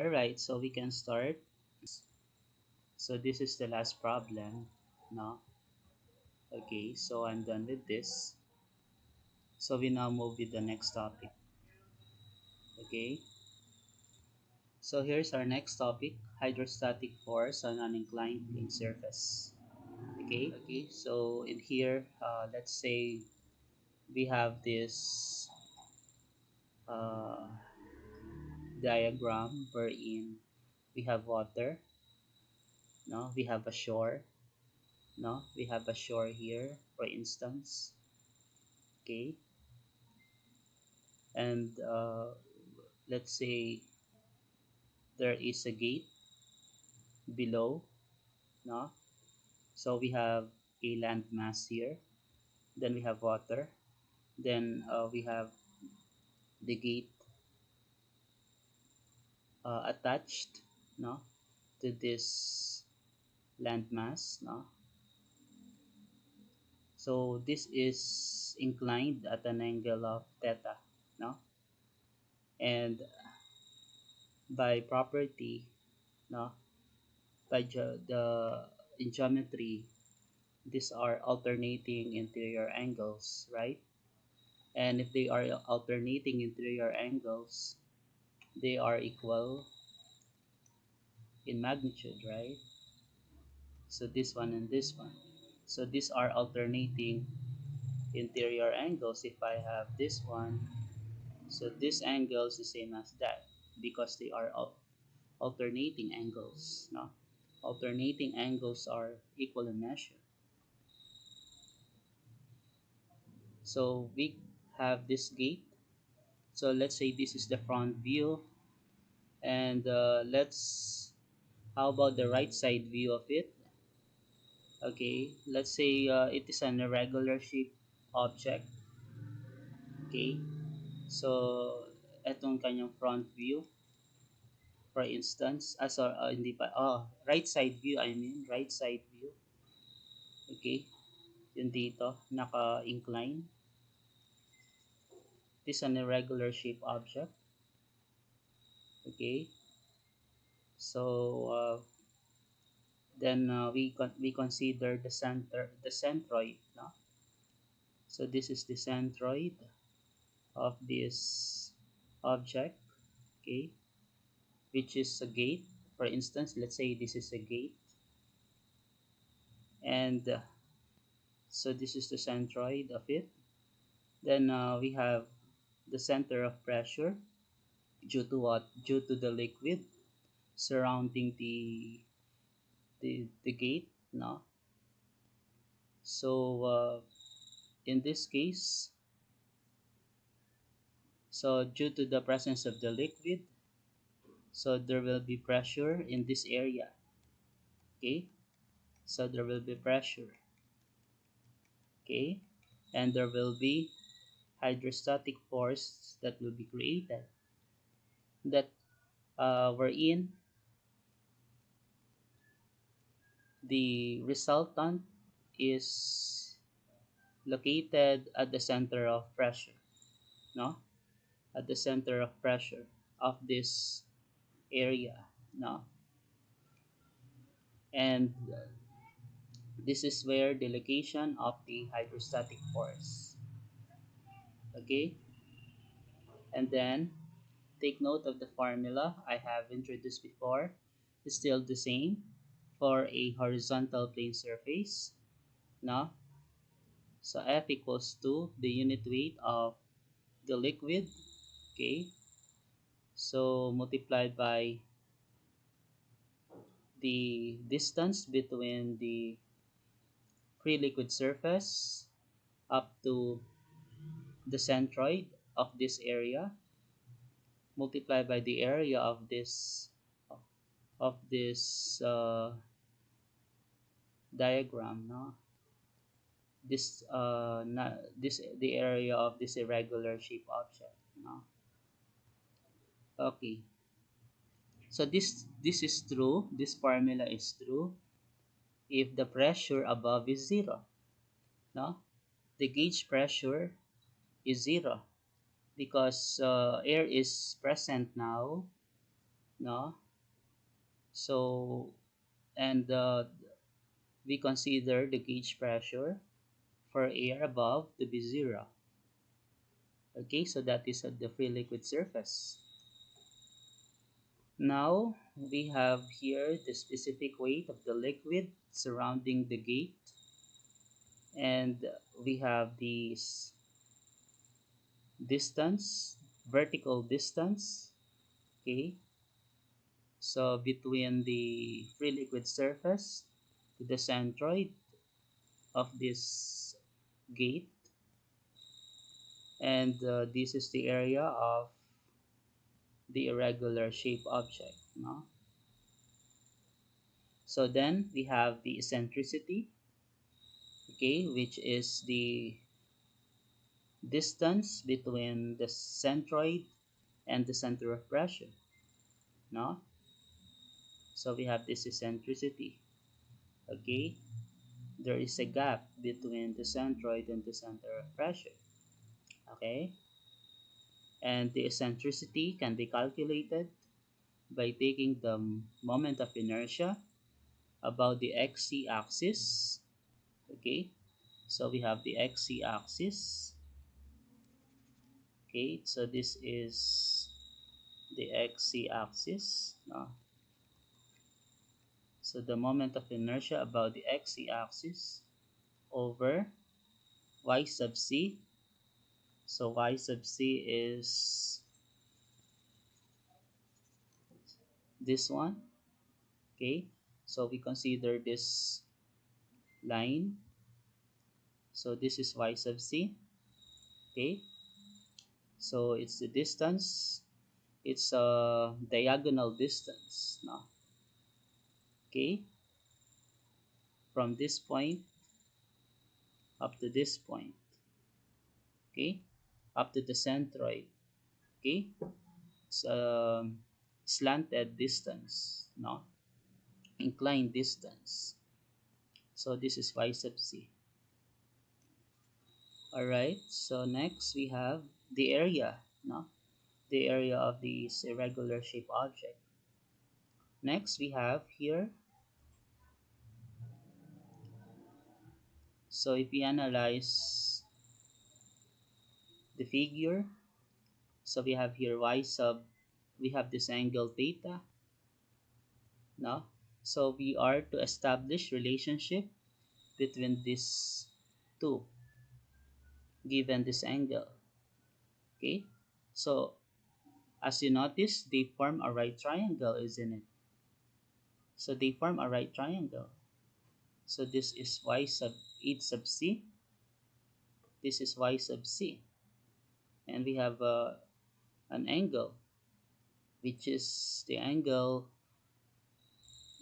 Alright, so we can start. So this is the last problem. No? Okay, so I'm done with this. So we now move with the next topic. Okay, so here's our next topic, hydrostatic force on an inclined plane surface. Okay, so in here, let's say we have this uh, diagram wherein we have water, no? We have a shore, no? We have a shore here, for instance. Okay, and let's say there is a gate below, no? So we have a land mass here, then we have water, then we have the gate attached, no, to this land mass, no. So this is inclined at an angle of theta, no, and by property, no, the in geometry, these are alternating interior angles, right? And if they are alternating interior angles, they are equal in magnitude, right? So this one and this one. So these are alternating interior angles. If I have this one, so this angle is the same as that because they are alternating angles. No? Alternating angles are equal in measure. So we have this gate. So let's say this is the front view, and how about the right side view of it? Okay, let's say it is an irregular shaped object. Okay, so etong kanyang front view, for instance, sorry, hindi pa, right side view, I mean, right side view. Okay, yun dito, naka-incline. This is an irregular shaped object. Okay, so then we consider the centroid, no? So this is the centroid of this object, okay, which is a gate. For instance, let's say this is a gate, and so this is the centroid of it. Then we have the center of pressure due to what? Due to the liquid surrounding the gate, no? So in this case, so due to the presence of the liquid, so there will be pressure in this area, okay? So there will be pressure, okay? And there will be hydrostatic force that will be created that wherein the resultant is located at the center of pressure, no, at the center of pressure of this area, no. And this is where the location of the hydrostatic force, okay. And then take note of the formula I have introduced before. It's still the same for a horizontal plane surface, no. So F equals to the unit weight of the liquid, okay, so multiplied by the distance between the free liquid surface up to the centroid of this area, multiplied by the area of this diagram, no, this this the area of this irregular shape object, no. Okay, so this is true, this formula is true if the pressure above is zero, no, the gauge pressure is zero because air is present now, no. So, and we consider the gauge pressure for air above to be zero. Okay, so that is at the free liquid surface. Now we have here the specific weight of the liquid surrounding the gate, and we have this distance, vertical distance, okay, so between the free liquid surface to the centroid of this gate, and this is the area of the irregular shape object, no? So then we have the eccentricity, okay, which is the distance between the centroid and the center of pressure, no? So we have this eccentricity, okay? There is a gap between the centroid and the center of pressure, okay? And the eccentricity can be calculated by taking the moment of inertia about the xc axis, okay? So we have the xc axis, okay? So this is the xc axis, no? So the moment of inertia about the xc axis over y sub c. So y sub c is this one, okay? So we consider this line. So this is y sub c, okay? So it's the distance. It's a diagonal distance, no? Okay? From this point up to this point, okay? Up to the centroid, okay? It's a slanted distance, no? Inclined distance. So this is y sub c. All right, so next we have the area, no? The area of this irregular shape object. Next we have here, so if we analyze the figure, so we have here y sub, we have this angle theta, no? So we are to establish relationship between these two given this angle, okay? So as you notice, they form a right triangle, isn't it? So they form a right triangle. So this is y sub 8 sub c, this is y sub c, and we have an angle, which is the angle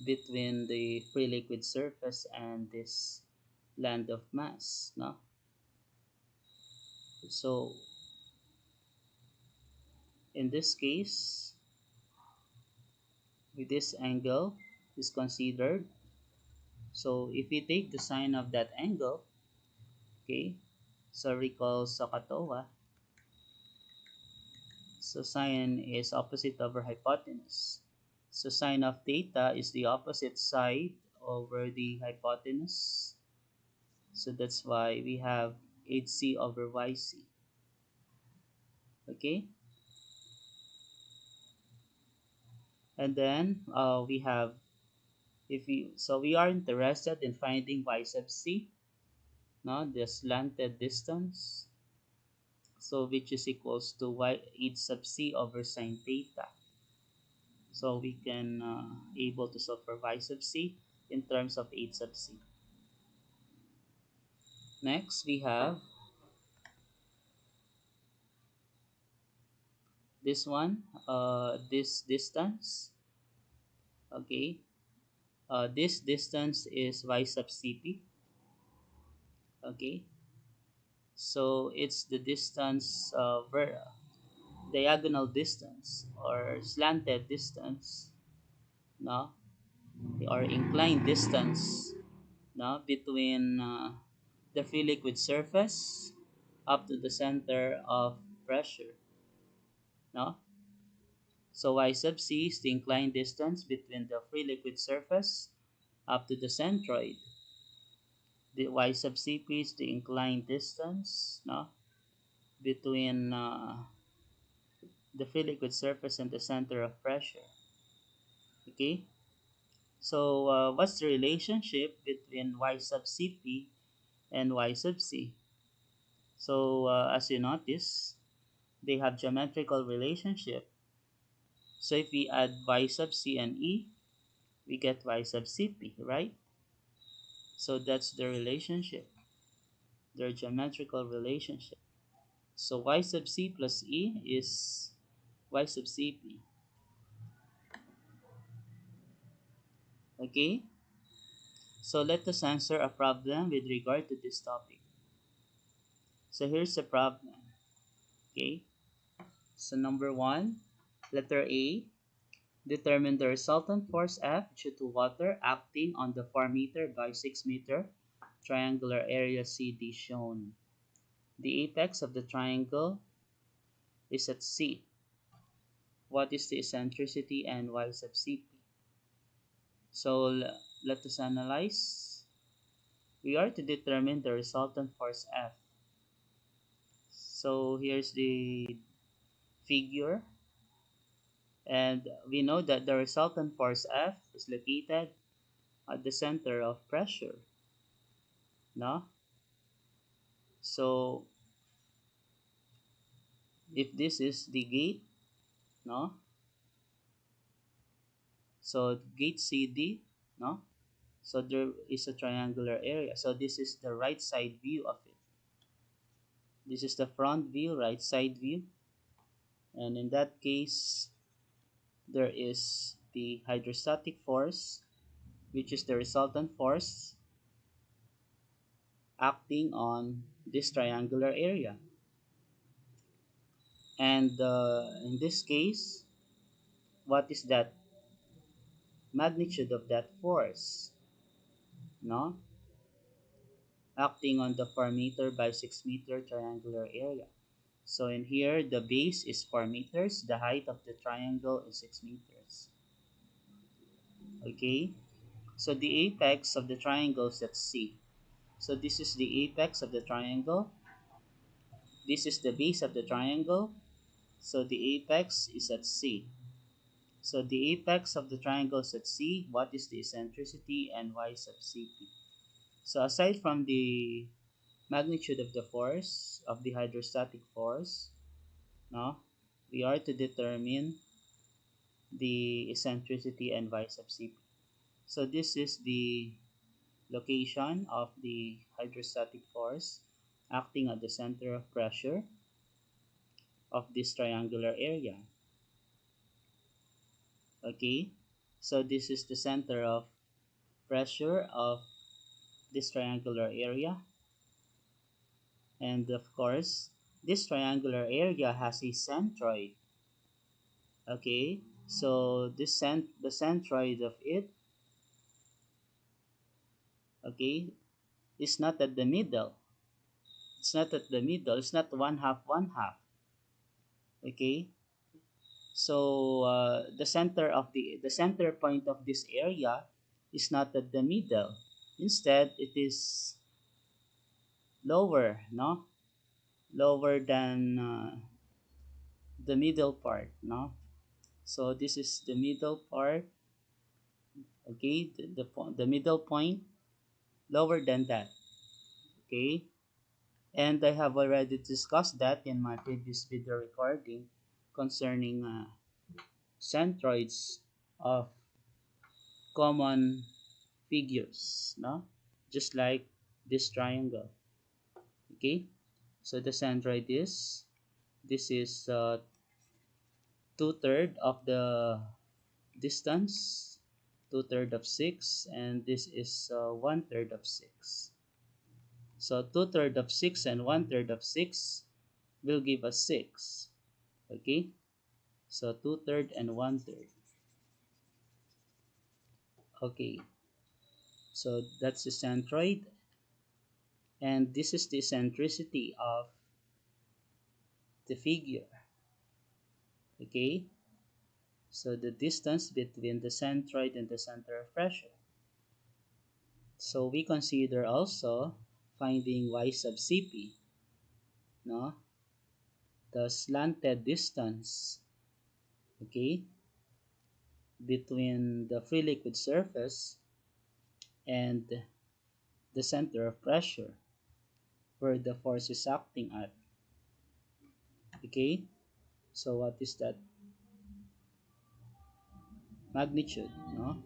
between the free liquid surface and this land of mass, no? So in this case, with this angle is considered, so if we take the sine of that angle, okay, so recall Sokotowa, so sine is opposite over hypotenuse. So sine of theta is the opposite side over the hypotenuse. So that's why we have HC over YC. Okay? And then we have, if we, so we are interested in finding Y sub C, no, the slanted distance. So which is equals to Y H sub C over sine theta. So we can able to solve for Y sub C in terms of H sub C. Next, we have this one, this distance. Okay, this distance is y sub cp. Okay, so it's the distance, diagonal distance or slanted distance, no, or inclined distance, no, between the free liquid surface up to the center of pressure, no. So y sub c is the inclined distance between the free liquid surface up to the centroid. The y sub cp is the inclined distance, no, between the free liquid surface and the center of pressure. Okay, so what's the relationship between y sub cp and y sub c? So as you notice, they have geometrical relationship. So if we add y sub c and e, we get y sub cp, right? So that's the relationship, their geometrical relationship. So y sub c plus e is y sub cp. Okay, so let us answer a problem with regard to this topic. So here's the problem. Okay, so number one, letter A, determine the resultant force F due to water acting on the 4 meter by 6 meter triangular area CD shown. The apex of the triangle is at C. What is the eccentricity and y sub Cp? So let us analyze. We are to determine the resultant force F. So here's the figure, and we know that the resultant force F is located at the center of pressure. No? So if this is the gate, no? So gate CD, no? So there is a triangular area. So this is the right side view of it. This is the front view, right side view. And in that case, there is the hydrostatic force, which is the resultant force acting on this triangular area. And in this case, what is that magnitude of that force? No? Acting on the 4 meter by 6 meter triangular area. So in here, the base is 4 meters, the height of the triangle is 6 meters. Okay? So the apex of the triangle is at C. So this is the apex of the triangle. This is the base of the triangle. So the apex is at C. So the apex of the triangle is at C. What is the eccentricity and y sub Cp? So aside from the magnitude of the force, of the hydrostatic force, no, we are to determine the eccentricity and y sub Cp. So this is the location of the hydrostatic force acting at the center of pressure of this triangular area. Okay, so this is the center of pressure of this triangular area, and of course this triangular area has a centroid. Okay, so the centroid of it, okay, is not at the middle. It's not at the middle. It's not one half. Okay, so the center point of this area is not at the middle. Instead, it is lower, no, lower than the middle part, no. So this is the middle part. Okay, the middle point lower than that. Okay, and I have already discussed that in my previous video recording concerning centroids of common figures, no, just like this triangle. Okay, so the centroid is, this is 2/3 of the distance, 2/3 of 6, and this is 1/3 of 6. So 2/3 of 6 and 1/3 of 6 will give us 6. Okay, so 2/3 and 1/3. Okay, so that's the centroid, and this is the eccentricity of the figure. Okay, So the distance between the centroid and the center of pressure. So we consider also finding y sub cp, no? The slanted distance, okay, between the free liquid surface and the center of pressure where the force is acting at. Okay, so what is that magnitude? No,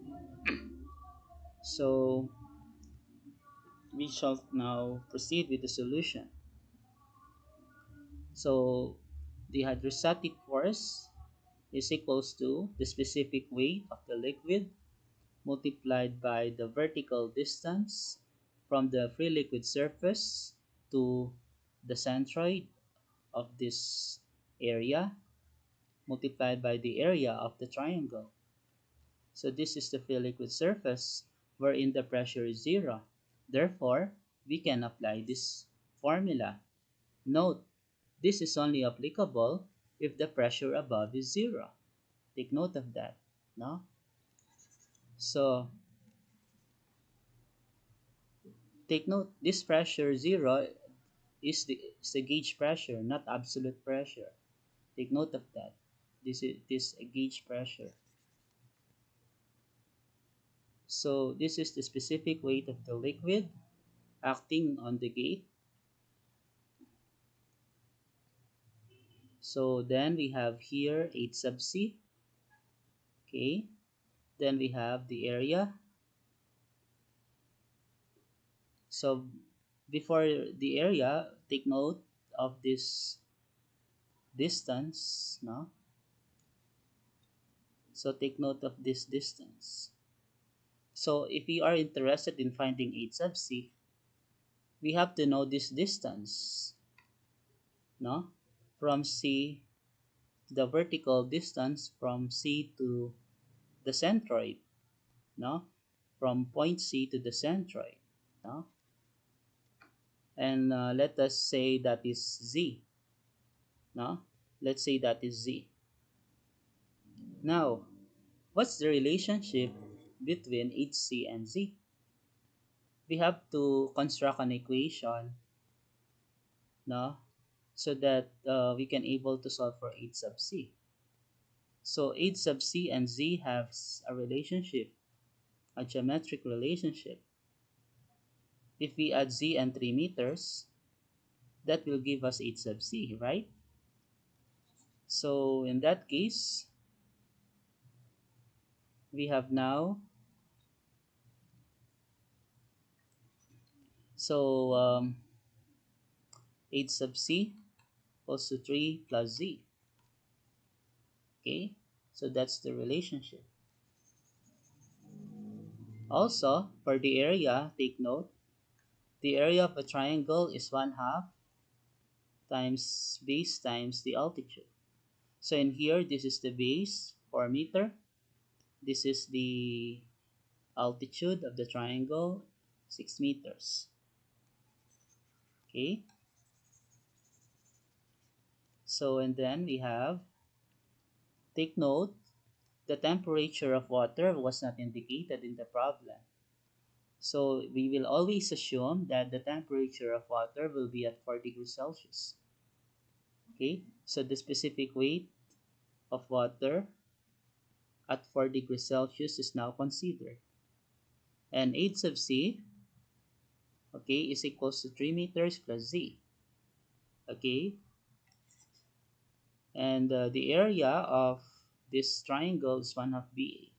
so we shall now proceed with the solution. So the hydrostatic force is equals to the specific weight of the liquid multiplied by the vertical distance from the free liquid surface to the centroid of this area multiplied by the area of the triangle. So this is the free liquid surface wherein the pressure is zero. Therefore, we can apply this formula. Note, this is only applicable if the pressure above is zero. Take note of that. No? So, take note, this pressure zero is the gauge pressure, not absolute pressure. Take note of that. This a gauge pressure. So this is the specific weight of the liquid acting on the gate. So then we have here 8 sub c. Okay. Then we have the area. So before the area, take note of this distance. No? So take note of this distance. So if we are interested in finding 8 sub c, we have to know this distance. No? From C, the vertical distance from C to the centroid. No? From point C to the centroid. No? And let us say that is Z. No? Let's say that is Z. Now, what's the relationship between HC and Z? We have to construct an equation, no, so that we can able to solve for H sub C. So H sub C and Z have a relationship, a geometric relationship. If we add Z and 3 meters, that will give us H sub C, right? So in that case, we have now, so H sub C equals to 3 plus Z. Okay, so that's the relationship. Also, for the area, take note, the area of a triangle is 1/2 times base times the altitude. So in here, this is the base, 4 meter. This is the altitude of the triangle, 6 meters. Okay, so and then we have, take note, the temperature of water was not indicated in the problem. So we will always assume that the temperature of water will be at 4 degrees Celsius. Okay, so the specific weight of water at 4 degrees Celsius is now considered. And H sub C, okay, is equals to 3 meters plus Z. Okay, and the area of this triangle is 1/2 BA.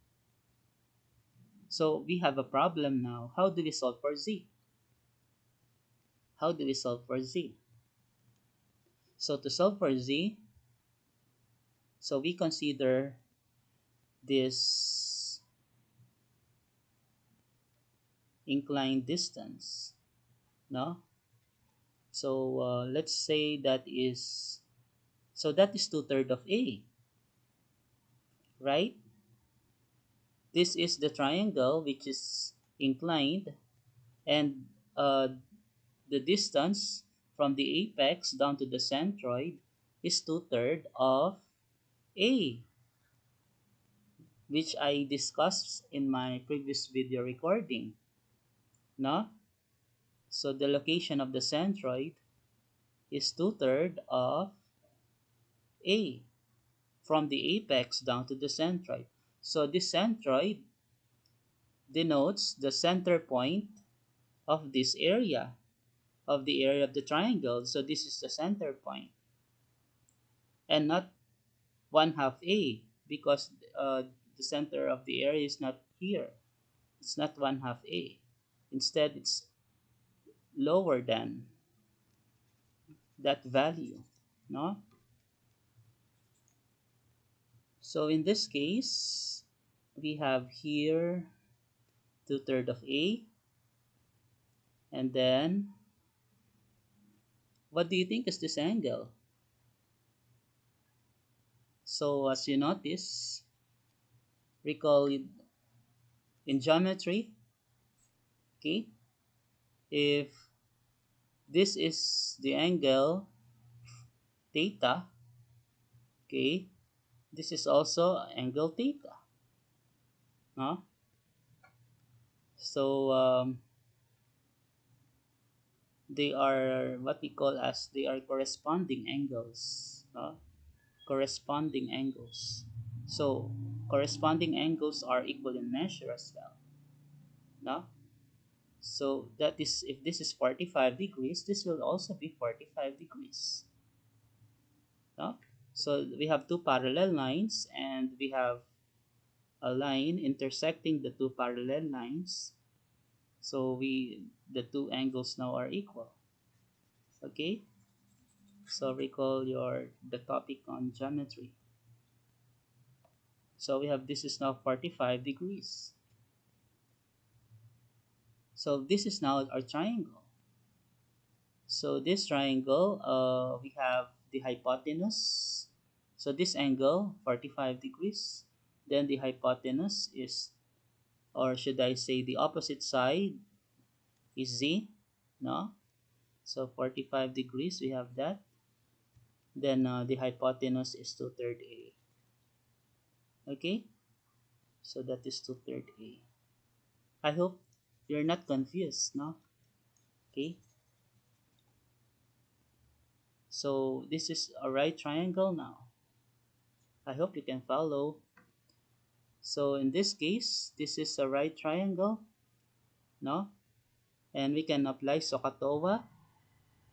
So we have a problem now. How do we solve for Z? How do we solve for Z? So to solve for Z, so we consider this inclined distance, no? So let's say that is 2/3 of A, right? This is the triangle which is inclined, and the distance from the apex down to the centroid is 2/3 of A. which I discussed in my previous video recording, no? So the location of the centroid is two-thirds of A, from the apex down to the centroid. So this centroid denotes the center point of this area, of the area of the triangle. So this is the center point, and not one half A, because the center of the area is not here. It's not one half A. Instead, it's lower than that value, no? So in this case, we have here two-thirds of A, and then what do you think is this angle? So as you notice, recall it in geometry, okay? If this is the angle theta, okay, this is also angle theta, no? So they are what we call as they are corresponding angles, no? Corresponding angles. So corresponding angles are equal in measure as well, no? So that is, if this is 45 degrees, this will also be 45 degrees, no? So we have two parallel lines, and we have a line intersecting the two parallel lines. So the two angles now are equal. Okay? So recall the topic on geometry. So we have, this is now 45 degrees. So this is now our triangle. So this triangle, we have the hypotenuse. So this angle, 45 degrees. Then the hypotenuse is, or should I say the opposite side, is Z, no? So 45 degrees, we have that. Then the hypotenuse is two-thirds A. Okay? So that is two-thirds A. I hope you're not confused, no? Okay? So this is a right triangle now. I hope you can follow. So in this case, this is a right triangle, no? And we can apply SOHCAHTOA.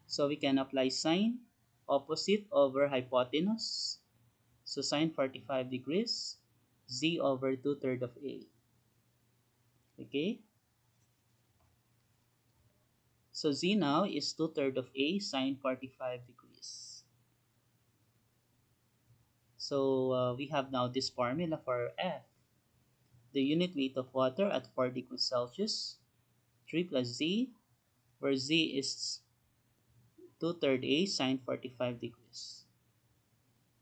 So we can apply sine opposite over hypotenuse. So sine 45 degrees, Z over two-thirds of A. Okay? So Z now is two-thirds of A sine 45 degrees. So we have now this formula for F. The unit weight of water at 4 degrees Celsius, 3 plus Z, where Z is two-thirds A sine 45 degrees.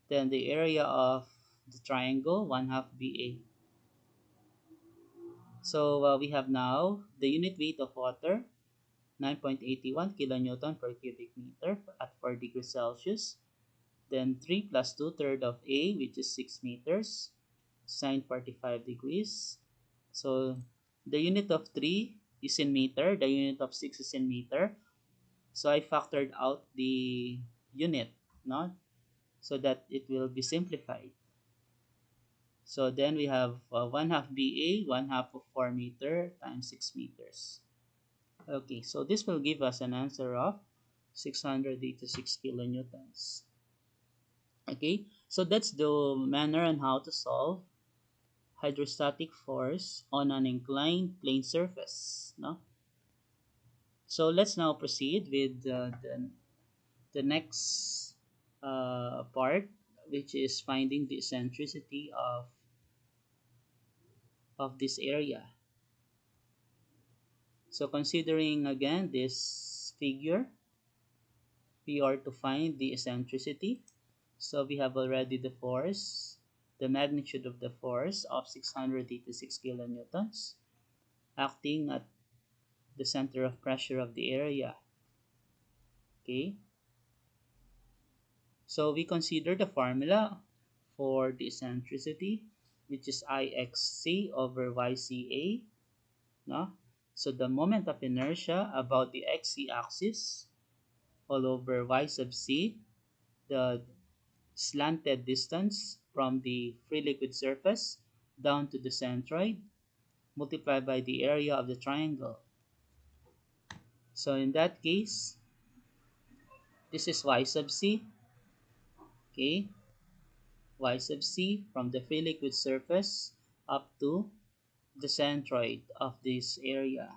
Then the area of the triangle, 1/2 BA. So we have now the unit weight of water, 9.81 kilonewton per cubic meter at 4 degrees Celsius. Then 3 plus two-thirds of A, which is 6 meters, sine 45 degrees. So the unit of 3 is in meter, the unit of 6 is in meter. So I factored out the unit, no? So that it will be simplified. So then we have 1/2 BA, 1/2 of 4 meter times 6 meters. Okay, so this will give us an answer of 686 kilonewtons. Okay, so that's the manner on how to solve hydrostatic force on an inclined plane surface. No? So let's now proceed with the next part, which is finding the eccentricity of this area. So considering again this figure, we are to find the eccentricity. So we have already the force, the magnitude of the force of 686 kilonewtons acting at the center of pressure of the area. Okay, so we consider the formula for the eccentricity, which is IXC over YCA, no? So the moment of inertia about the XC axis all over Y sub C, the slanted distance from the free liquid surface down to the centroid multiplied by the area of the triangle. So in that case, this is Y sub C, okay? Y sub C from the free liquid surface up to the centroid of this area.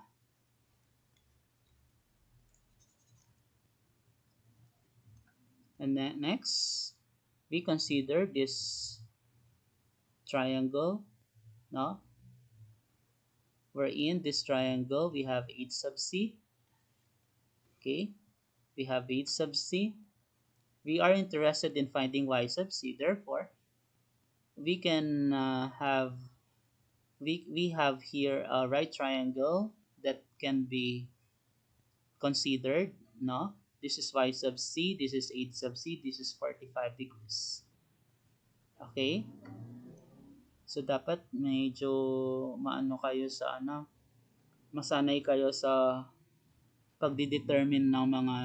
And then next, we consider this triangle, no? Wherein this triangle, we have H sub C, okay? We have H sub C. We are interested in finding Y sub C. Therefore, we can we have here a right triangle that can be considered, no? This is Y sub C, this is H sub C, this is 45 degrees. Okay? So dapat medyo maano kayo sa ano, masanay kayo sa pagdidetermine ng mga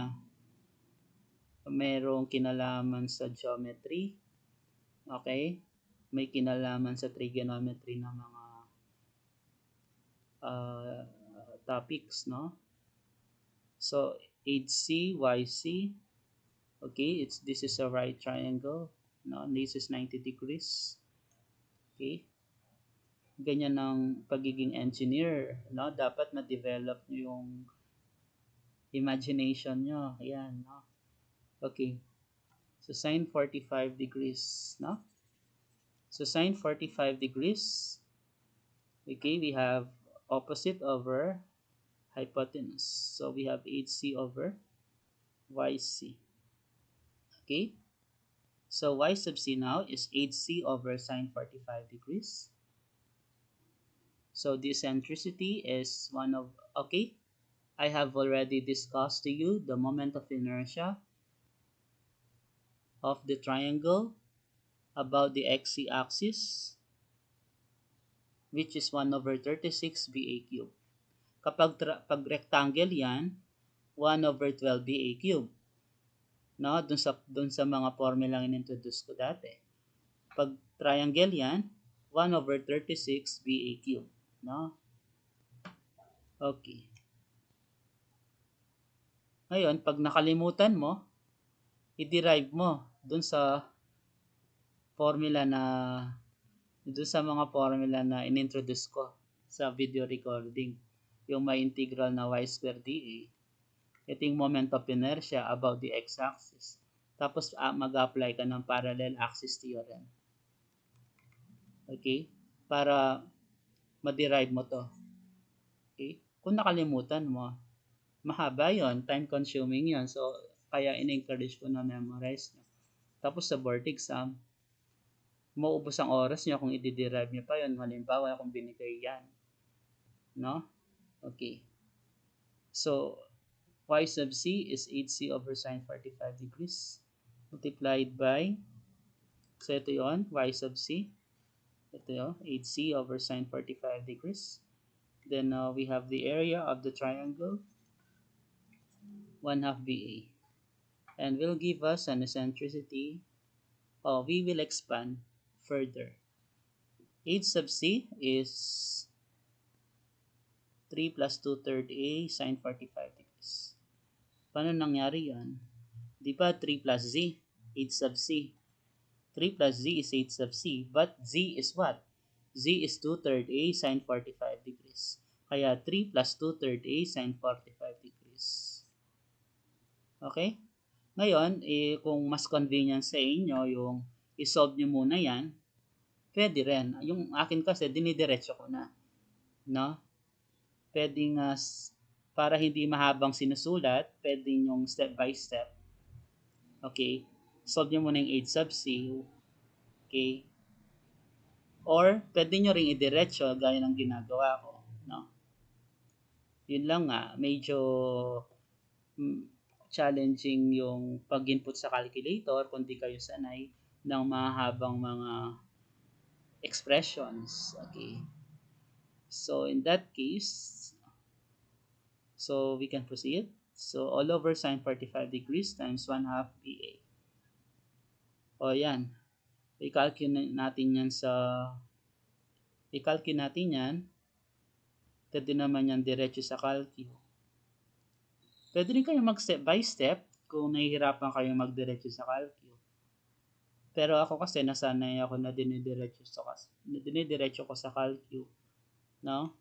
merong kinalaman sa geometry. Okay? May kinalaman sa trigonometry ng mga uh, topics, no? So, HC, YC, okay, this is a right triangle, no? This is 90 degrees. Okay? Ganyan ang pagiging engineer, no? Dapat ma-develop yung imagination nyo. Ayan, no? Okay. So, sine 45 degrees, no? So, sine 45 degrees, okay, we have opposite over hypotenuse. So, we have HC over YC. Okay? So, Y sub C now is HC over sine 45 degrees. So, the eccentricity is one of, okay, I have already discussed to you the moment of inertia of the triangle about the XC axis, which is 1 over 36 BA cubed. Pag rectangle yan, 1 over 12 BA cubed. No, dun sa mga formula in-introduce ko dati. Pag triangle yan, 1 over 36 BA cubed. No? Okay. Ngayon, pag nakalimutan mo, i-derive mo dun sa formula na dun sa mga formula na in-introduce ko sa video recording. Yung may integral na y squared dA. Ito yung moment of inertia about the x-axis. Tapos mag-apply ka ng parallel axis theorem. Okay? Para ma-derive mo to. Okay? Kung nakalimutan mo, mahaba yon, time-consuming yon. So, kaya in-encourage ko na memorize nyo. Tapos sa board exam, mauubos ang oras nyo kung i-derive nyo pa yon. Halimbawa, kung binigay yan. No? Okay. So, y sub c is 8c over sine 45 degrees multiplied by, so ito yon, y sub c. Ito yun, 8c over sine 45 degrees. Then we have the area of the triangle, 1/2 BA. And will give us an eccentricity. We will expand further. 8 sub c is 3 plus 2/3 A sine 45 degrees. Paano nangyari yan? Di ba 3 plus z? 8 sub c. 3 plus z is 8 sub c. But z is what? Z is 2/3 A sine 45 degrees. Kaya 3 plus 2/3 A sine 45 degrees. Okay? Ngayon, kung mas convenient sa inyo, yung isolve nyo muna yan, pwede rin. Yung akin kasi, dinidiretso ko na. No? Pwedeng, para hindi mahabang sinusulat, pwedeng yung step by step. Okay? Solve nyo muna yung 8 sub c. Okay? Or, pwede nyo rin idiretso, gaya ng ginagawa ko. No? Yun lang nga, medyo challenging yung pag-input sa calculator kung di kayo sanay ng mahabang mga expressions. Okay. So in that case, so we can proceed. So all over sine 45 degrees times 1 half PA. O yan. I-calculate natin yan sa i-calculate natin yan. Pwede naman yan diretso sa calcu. Pwede rin kayo mag step by step kung nahihirapan kayo magdiretso sa calcu. Pero ako kasi nasanay ako na dinidiretso ko sa calcu, no?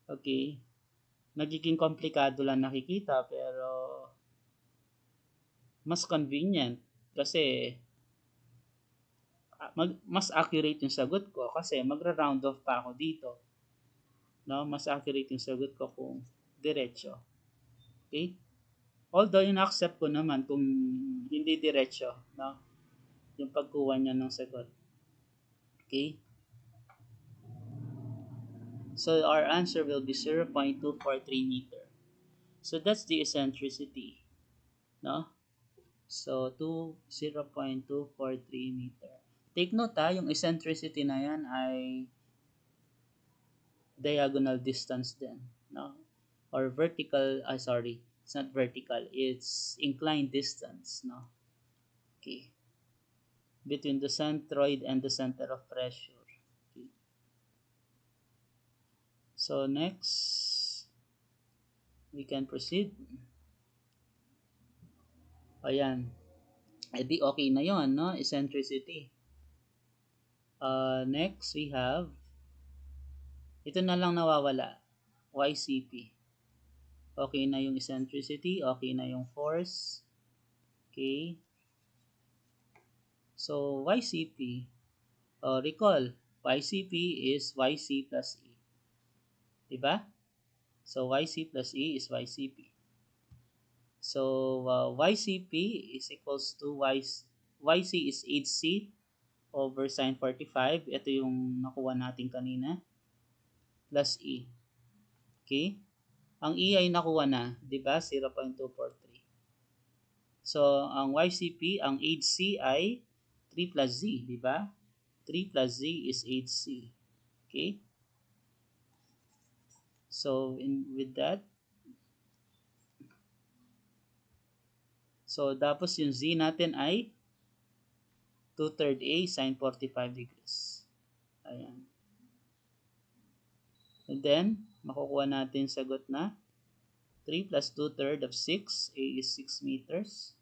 Okay. Nagiging komplikado lang nakikita pero mas convenient kasi mas accurate yung sagot ko kasi magra-round off pa ako dito, no? Mas accurate yung sagot ko kung diretso. Okay? Although in-accept ko naman kung hindi diretso, no? Yung pagkuha niya ng sagot. Okay? So our answer will be 0.243 meter. So that's the eccentricity, no? So 0.243 meter. Take note yung eccentricity na yan ay diagonal distance din, no? Or vertical, sorry, it's not vertical, it's inclined distance, no? Okay. Between the centroid and the center of pressure. Okay. So next, we can proceed. Ayan. E di okay na yon, no? Eccentricity. Next, we have, ito na lang nawawala, YCP. Okay na yung eccentricity, okay na yung force. Okay. So, YCP, recall, YCP is YC plus E. Diba? So, YC plus E is YCP. So, YCP is equals to YC is HC over sine 45. Ito yung nakuha natin kanina. Plus E. Okay? Ang E ay nakuha na, di ba? 0.243. So, ang YCP, ang HC ay 3 plus Z, di ba? 3 plus Z is HC. Okay? So, with that, so, tapos yung Z natin ay 2/3 A sine 45 degrees. Ayan. And then, makukuha natin sagot na 3 plus 2/3 of 6, A is 6 meters,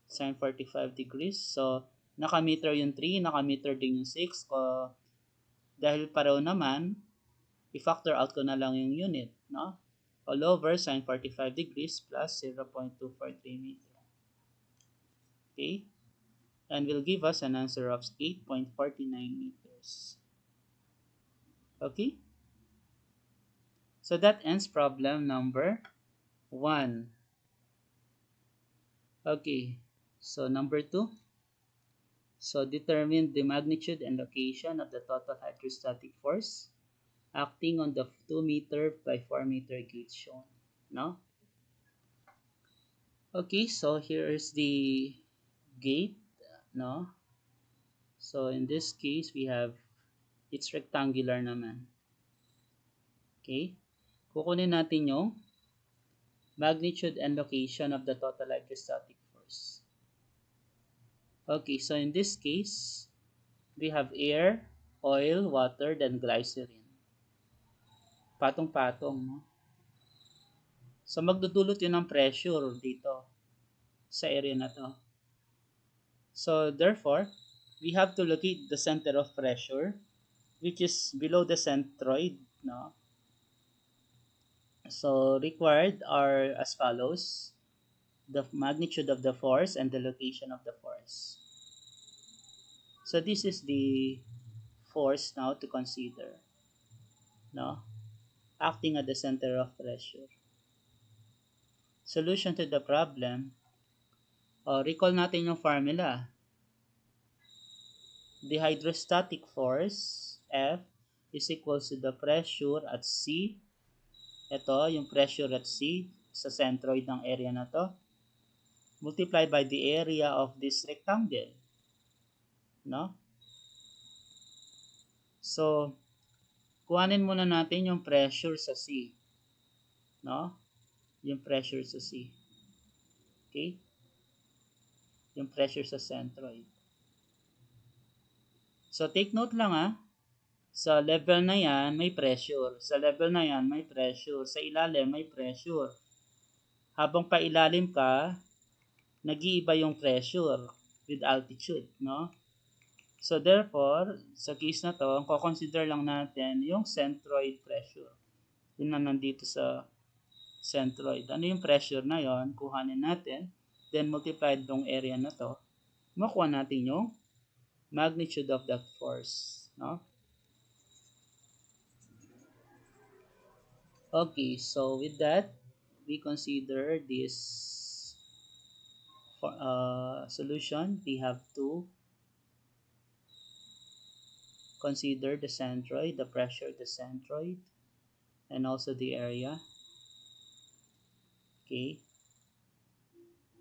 sine 45 degrees. So, naka-meter yung 3, naka-meter din yung 6. Dahil pareho naman, i-factor out ko na lang yung unit, no? All over sine 45 degrees plus 0.243 meter. Okay? And will give us an answer of 8.49 meters. Okay? So that ends problem number 1. Okay, so number 2. So determine the magnitude and location of the total hydrostatic force acting on the 2 meter by 4 meter gauge shown. No? Okay, so here is the gate. No? So in this case, we have, it's rectangular naman. Okay? Kukunin natin yung magnitude and location of the total hydrostatic force. Okay, so in this case, we have air, oil, water, then glycerin. Patong-patong, no? So magdudulot yun ng pressure dito sa area na to. So therefore, we have to locate the center of pressure, which is below the centroid, no? So required are as follows: the magnitude of the force and the location of the force. So this is the force now to consider, no? Acting at the center of pressure. Solution to the problem, recall natin yung formula. The hydrostatic force, F, is equals to the pressure at C. Ito, yung pressure at C sa centroid ng area na to, multiplied by the area of this rectangle. No? So, kuhanin muna natin yung pressure sa C, no? Yung pressure sa C. Okay? Yung pressure sa centroid. So, take note lang sa level na yan, may pressure. Sa level na yan, may pressure. Sa ilalim, may pressure. Habang pailalim ka, nag-iiba yung pressure with altitude, no? So, therefore, sa case na to, ang consider lang natin yung centroid pressure. Yun na nandito sa centroid. Ano yung pressure na yon? Kuhanin natin. Then, multiplied tong area na to. Makuha natin yung magnitude of that force, no? Okay, so with that, we consider this solution. We have to consider the centroid, the pressure of the centroid, and also the area. Okay,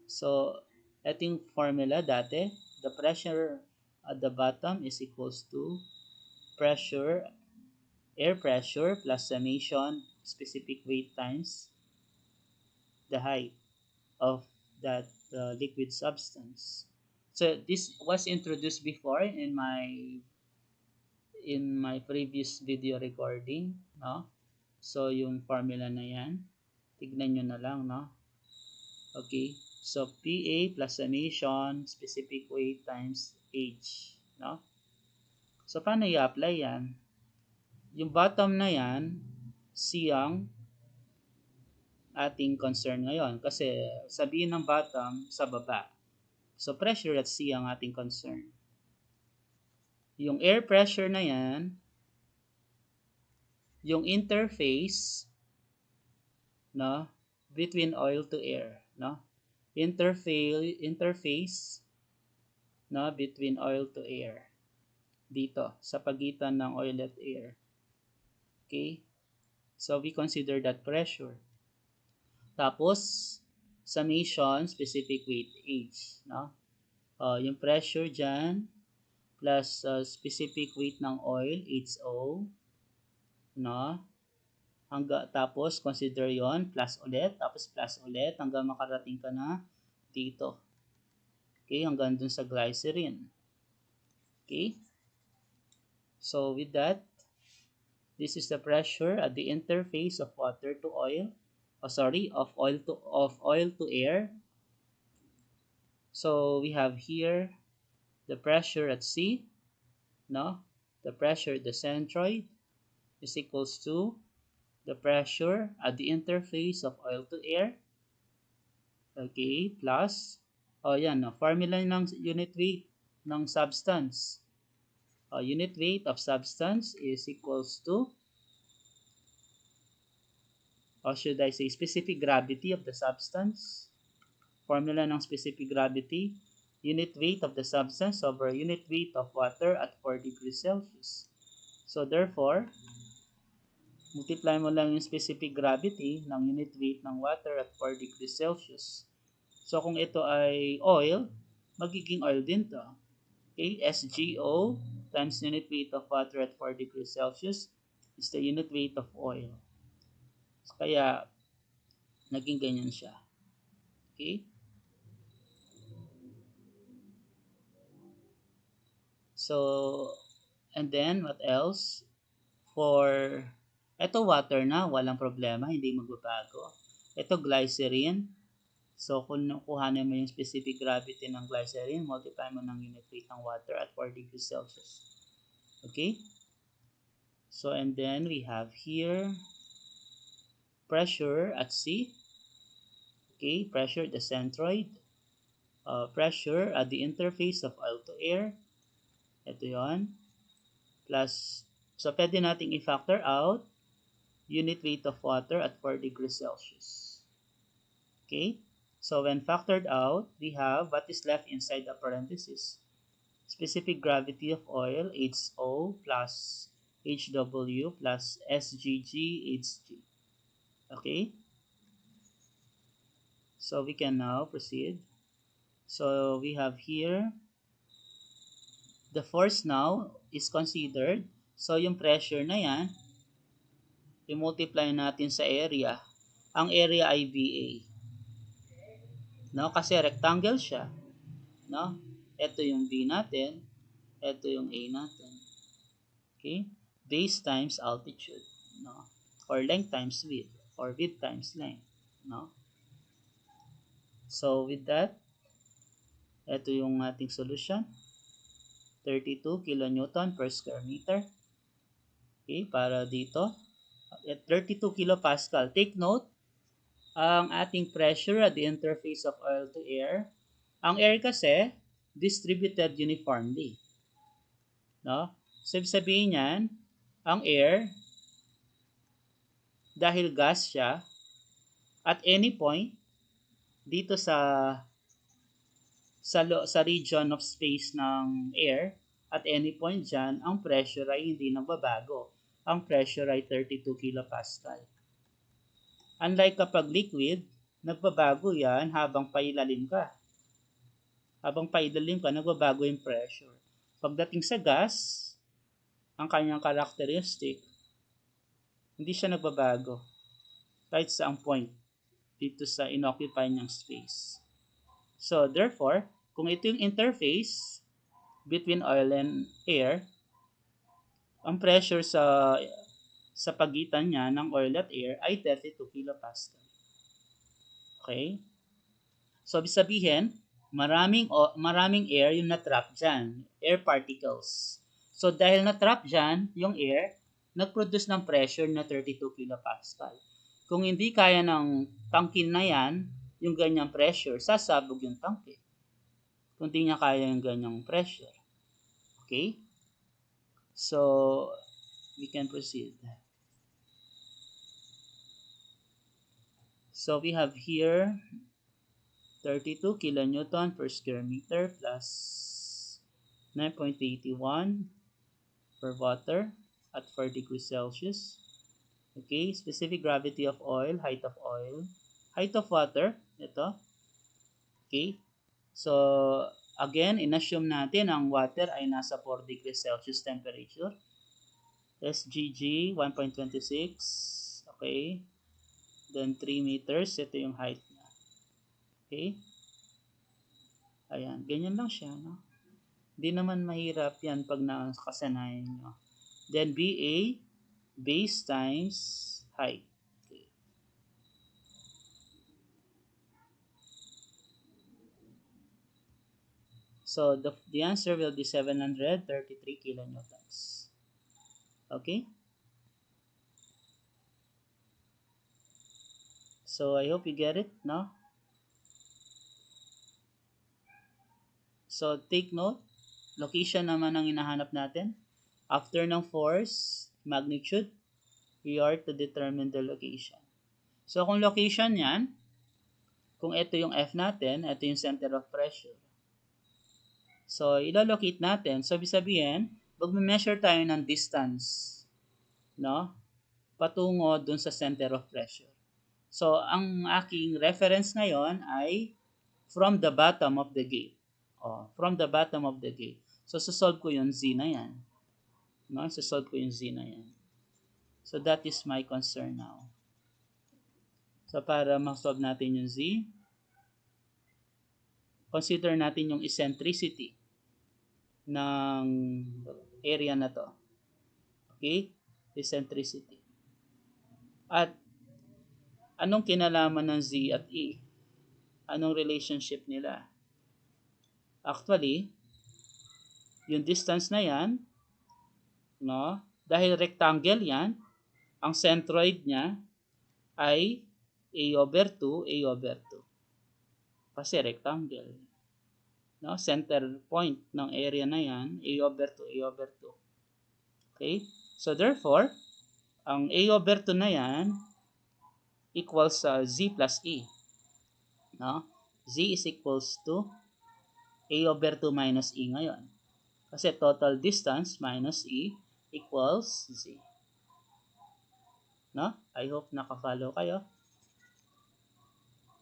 so ito yung formula dati. The pressure at the bottom is equals to pressure, air pressure plus summation specific weight times the height of that liquid substance. So this was introduced before in my previous video recording, no? So yung formula na yan, tignan nyo na lang, no? Okay, so PA plus summation specific weight times H, no? So paano i-apply yan? Yung bottom na yan, C ang ating concern ngayon kasi sabihin ng bottom sa baba. So pressure at C ang ating concern. Yung air pressure na yan, yung interface, no, between oil to air, no? Interface, no, between oil to air. Dito, sa pagitan ng oil at air. Okay? So we consider that pressure. Tapos, summation, specific weight H, no? Yung pressure dyan, plus specific weight ng oil, HO, no? Tapos, consider yon plus ulit, tapos plus ulit, hanggang makarating ka na dito. Okay, hanggang dun sa glycerin. Okay? So, with that, this is the pressure at the interface of water to oil. Of oil to air. So, we have here the pressure at C, no? The pressure at the centroid is equals to the pressure at the interface of oil to air. Okay, plus, yan, no, formula ng unit weight ng substance. Unit weight of substance is equals to, or should I say, specific gravity of the substance. Formula ng specific gravity, unit weight of the substance over unit weight of water at 4 degrees Celsius. So, therefore, multiply mo lang yung specific gravity ng unit weight ng water at 4 degrees Celsius. So, kung ito ay oil, magiging oil din to. Okay, SgO times unit weight of water at 4 degrees Celsius is the unit weight of oil. Kaya, naging ganyan siya. Okay? So, and then, what else? For, ito water na, walang problema, hindi magbabago. Ito glycerin. So, kung kuhanin mo yung specific gravity ng glycerin, multiply mo ng unit weight ng water at 4 degrees Celsius. Okay? So, and then we have here pressure at C. Okay, pressure at the centroid. Pressure at the interface of oil to air. Ito yon. Plus, so pwede nating i-factor out unit weight of water at 4 degrees Celsius. Okay? So, when factored out, we have what is left inside the parenthesis. Specific gravity of oil, HO plus HW plus SGG, Okay? So, we can now proceed. So, we have here, the force now is considered. So, yung pressure na yan, i-multiply natin sa area. Ang area ay VA. No? Kasi rectangle siya. No? Ito yung B natin. Ito yung A natin. Okay? Base times altitude. No? Or length times width. Or width times length. No? So, with that, ito yung ating solution. 32 kilonewton per square meter. Okay, para dito. At 32 kilopascal. Take note, ang ating pressure at the interface of oil to air. Ang air kasi, distributed uniformly. No? So, sabihin niyan, ang air, dahil gas siya, at any point, dito sa region of space ng air, at any point dyan, ang pressure ay hindi nagbabago. Ang pressure ay 32 kilopascal. Unlike kapag liquid, nagbabago yan habang pailalim ka. Habang pailalim ka, nagbabago yung pressure. Pagdating sa gas, ang kanyang characteristic, hindi siya nagbabago. Kahit sa ang point dito sa inoccupy niyang space. So, therefore, kung ito yung interface between oil and air, ang pressure sa pagitan niya ng oil at air ay 32 kilopascal. Okay? So, sabihin, maraming air yung na-trap dyan. Air particles. So, dahil na-trap dyan, yung air, nag-produce ng pressure na 32 kilopascal. Kung hindi kaya ng tangkin na yan, yung ganyang pressure, sasabog yung tangke. Kung hindi niya kaya yung ganyang pressure. Okay? So, we can proceed. So, we have here 32 kilonewton per square meter plus 9.81 per water at 4 degrees Celsius. Okay, specific gravity of oil, height of water, ito. Okay, so again, inassume natin ang water ay nasa 4 degrees Celsius temperature. SGG 1.26, okay. Then 3 meters, ito yung height niya. Okay. Ayan, ganyan lang siya, no? Hindi naman mahirap yan pag nakasanayan nyo. Then BA, base times height. Okay. So the answer will be 733 kilonewtons. Okay? So I hope you get it, no? So take note, location naman ang hinahanap natin. After ng force, magnitude, we are to determine the location. So kung location yan, kung ito yung F natin, ito yung center of pressure. So ilo-locate natin. So sabihin, magme-measure tayo ng distance, no? Patungo dun sa center of pressure. So ang aking reference ngayon ay from the bottom of the gate. From the bottom of the gate. So susolve ko yung Z na yan. No? Susolve ko yung Z na yan. So that is my concern now. So para ma-solve natin yung Z, consider natin yung eccentricity ng area na to. Okay? Eccentricity. At anong kinalaman ng Z at E? Anong relationship nila? Actually, yung distance na yan, no? Dahil rectangle yan, ang centroid niya ay A over 2, A over 2. Kasi rectangle. No? Center point ng area na yan, A over 2, A over 2. Okay? So therefore, ang A over 2 na yan equals Z plus E. No? Z is equals to A over 2 minus E ngayon. Kasi total distance minus E equals Z. No? I hope naka-follow kayo.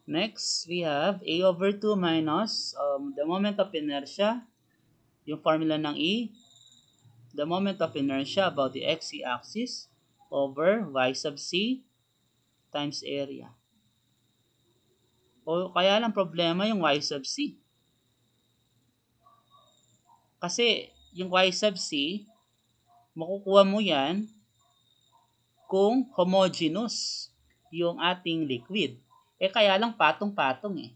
Next, we have A over 2 minus the moment of inertia, yung formula ng E, the moment of inertia about the x-axis over y sub c times area. O kaya lang problema yung y sub c. Kasi yung y sub c, makukuha mo yan kung homogeneous yung ating liquid. Kaya lang patong-patong eh.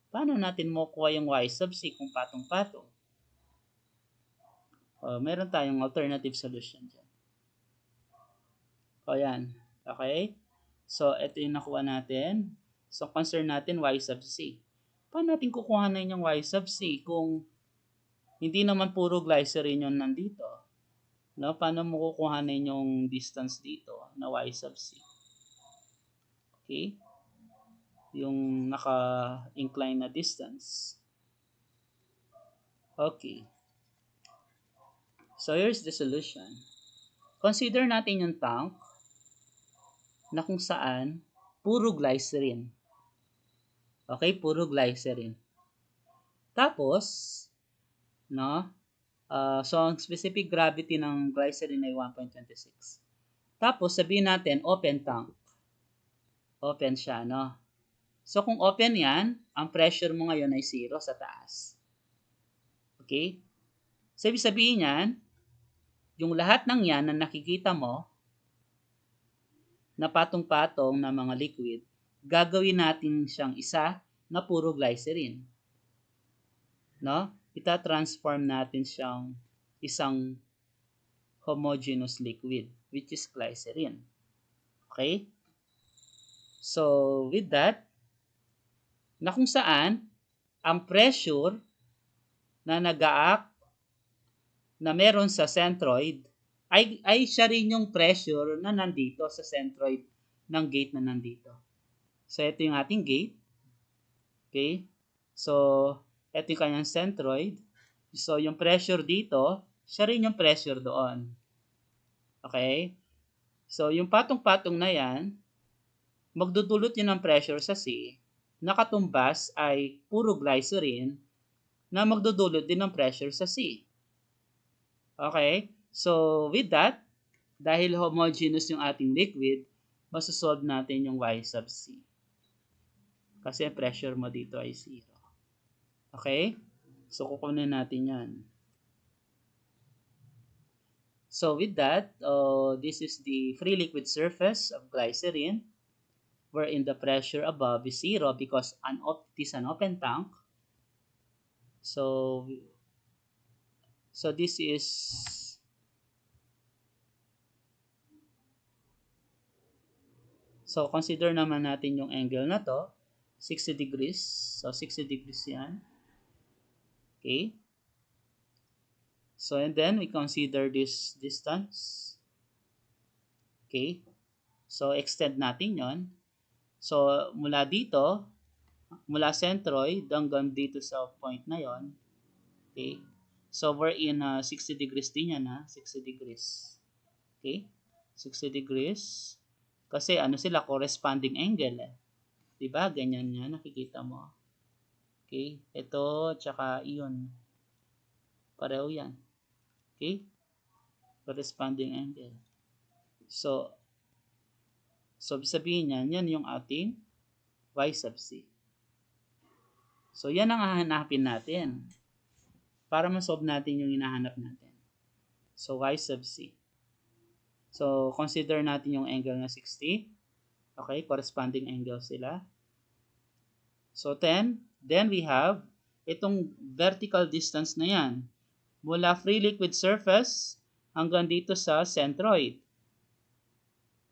Paano natin makukuha yung y sub c kung patong-patong? Meron tayong alternative solution dyan. Yan. Okay? So, ito yung nakuha natin. So, concern natin y sub c. Paano natin kukuha na yung y sub c kung hindi naman puro glycerin yung nandito? No? Paano mo kukuha na yung distance dito na y sub c? Okay? Yung naka-incline na distance. Okay. So, here's the solution. Consider natin yung tank na kung saan puro glycerin. Okay? Puro glycerin. Tapos, no? So, ang specific gravity ng glycerin ay 1.26. Tapos, sabihin natin, open tank. Open siya, no? So, kung open yan, ang pressure mo ngayon ay 0 sa taas. Okay? So, ibig sabihin yan, yung lahat ng yan na nakikita mo, na patong-patong na mga liquid, gagawin natin siyang isa na puro glycerin. No? Ita-transform natin siyang isang homogeneous liquid, which is glycerin. Okay? So, with that, na kung saan, ang pressure na nag-a-act na meron sa centroid ay siya rin yung pressure na nandito sa centroid ng gate na nandito. So, ito yung ating gate. Okay? So, ito yung kanyang centroid. So, yung pressure dito, siya rin yung pressure doon. Okay? So, yung patong-patong na yan, magdudulot yun ng pressure sa C. Nakatumbas ay puro glycerin na magdudulot din ng pressure sa C. Okay? So, with that, dahil homogeneous yung ating liquid, masosolve natin yung y sub c. Kasi pressure mo dito ay 0. Okay? So, kukunin natin yan. So, with that, this is the free liquid surface of glycerin wherein the pressure above is 0 because it is an open tank. So this is consider naman natin yung angle na to, 60 degrees. So, 60 degrees yan. Okay. So, and then we consider this distance. Okay. So, extend natin yon. So, mula dito, mula centroid hanggang dito sa point na yon. Okay. So, we're in 60 degrees din yan, 60 degrees. Okay. 60 degrees. Kasi ano sila, corresponding angle eh. Diba? Ganyan yan, nakikita mo. Okay. Ito, tsaka iyon. Pareho yan. Okay. Corresponding angle. So sabihin yan, yan yung ating y sub c. So, yan ang hahanapin natin para ma-solve natin yung hinahanap natin. So, y sub c. So, consider natin yung angle na 60. Okay, corresponding angle sila. So, then we have itong vertical distance na yan. Mula free liquid surface hanggang dito sa centroid.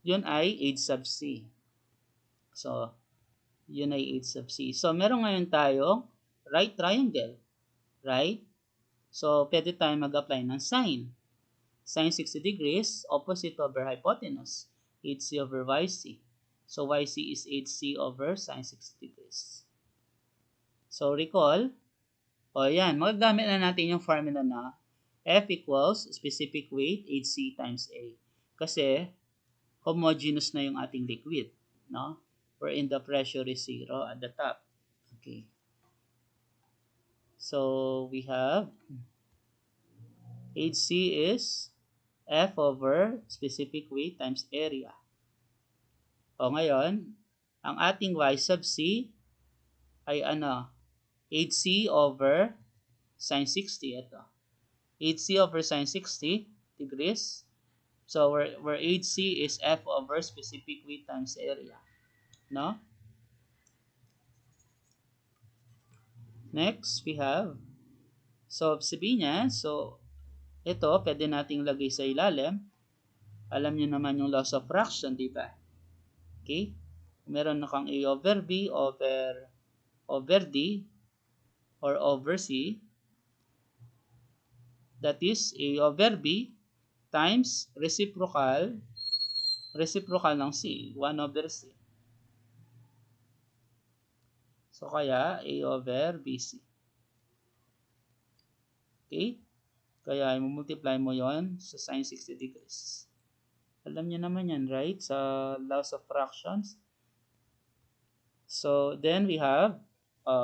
Yun ay h sub c. So, yun ay h sub c. So, meron ngayon tayong right triangle. Right? So, pwede tayo mag-apply ng sine. Sine 60 degrees, opposite over hypotenuse. HC over YC. So, YC is HC over sine 60 degrees. So, recall. Yan. Magagamit na natin yung formula na F equals specific weight HC times A. Kasi, homogeneous na yung ating liquid. No? Wherein the pressure is 0 at the top. Okay. So, we have HC is F over specific weight times area. O ngayon, ang ating Y sub C ay ano? HC over sin 60. Ito. HC over sin 60 degrees. So, where HC is F over specific weight times area. No? Next, we have, so, sabihin niya, so, ito, pwede nating lagay sa ilalim. Alam niyo naman yung laws of fraction, di ba? Okay? Meron na kang A over B over D or over C. That is A over B times reciprocal ng C, 1 over C. So, kaya A over BC. Okay? Kaya, multiply mo yon sa sin 60 degrees. Alam niyo naman yan, right? Sa laws of fractions. So, then we have,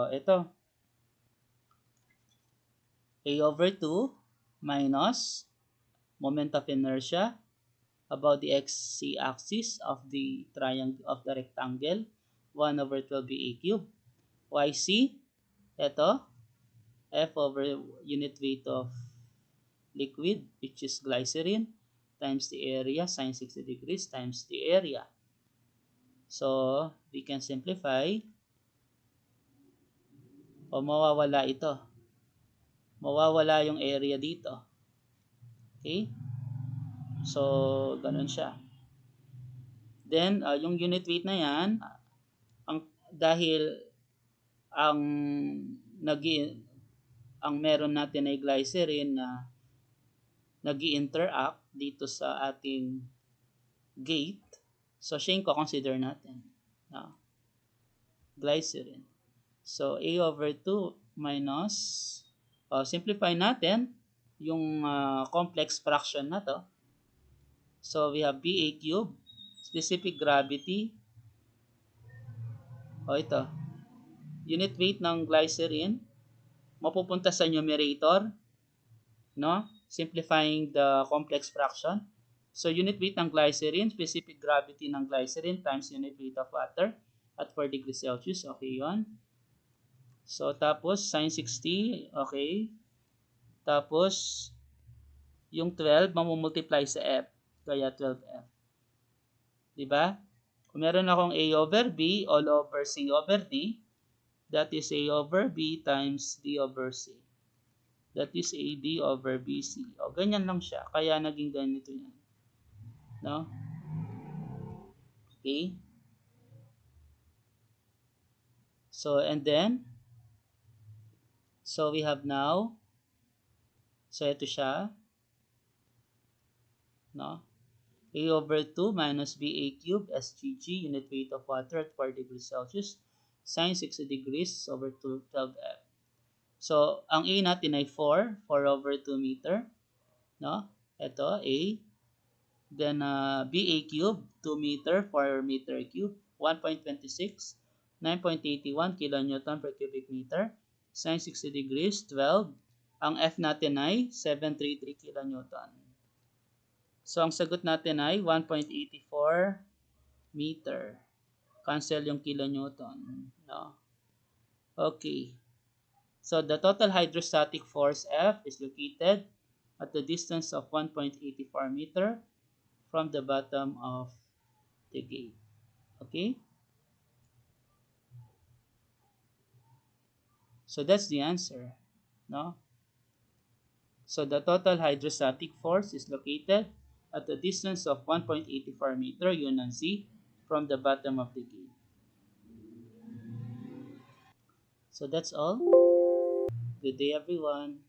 ito, A over 2 minus moment of inertia about the x-axis of the triangle of the rectangle, 1 over 12 BA cubed. YC, ito, F over unit weight of liquid, which is glycerin, times the area, sin 60 degrees, times the area. So, we can simplify, o mawawala ito. Mawawala yung area dito. Okay? So, ganun siya. Then, yung unit weight na yan, dahil ang ang meron natin ay glycerin na nag-interact dito sa ating gate, so siya yung consider natin. No? Glycerin. So, A over 2 minus, simplify natin yung complex fraction na to. So, we have BA cubed, specific gravity, ito, unit weight ng glycerin, mapupunta sa numerator, no? Simplifying the complex fraction. So, unit weight ng glycerin, specific gravity ng glycerin times unit weight of water at 4 degrees Celsius. Okay yon. So, tapos, sin 60, okay. Tapos, yung 12, mamumultiply sa F. Kaya 12F. Diba? Kung meron akong A over B all over C over D, that is A over B times D over C. That is AD over BC. O, ganyan lang siya. Kaya naging ganito yan. No? Okay? So, and then, so we have now, so ito siya, no? A over 2 minus BA cubed SGG, unit weight of water at 4 degrees Celsius, sin 60 degrees over 12F. So, ang A natin ay 4 over 2 meter, no? Ito, A. Then, BA cubed, 2 meter, 4 meter cube, 1.26, 9.81 kilonewton per cubic meter, sin 60 degrees, 12. Ang F natin ay 733 kilonewton. So, ang sagot natin ay 1.84 meter. Cancel yung kilonewton. No? Okay. So, the total hydrostatic force F is located at the distance of 1.84 meter from the bottom of the gate. Okay? So, that's the answer. No? So, the total hydrostatic force is located at a distance of 1.84 meter, yun ang C, from the bottom of the gate. So, that's all. Good day, everyone.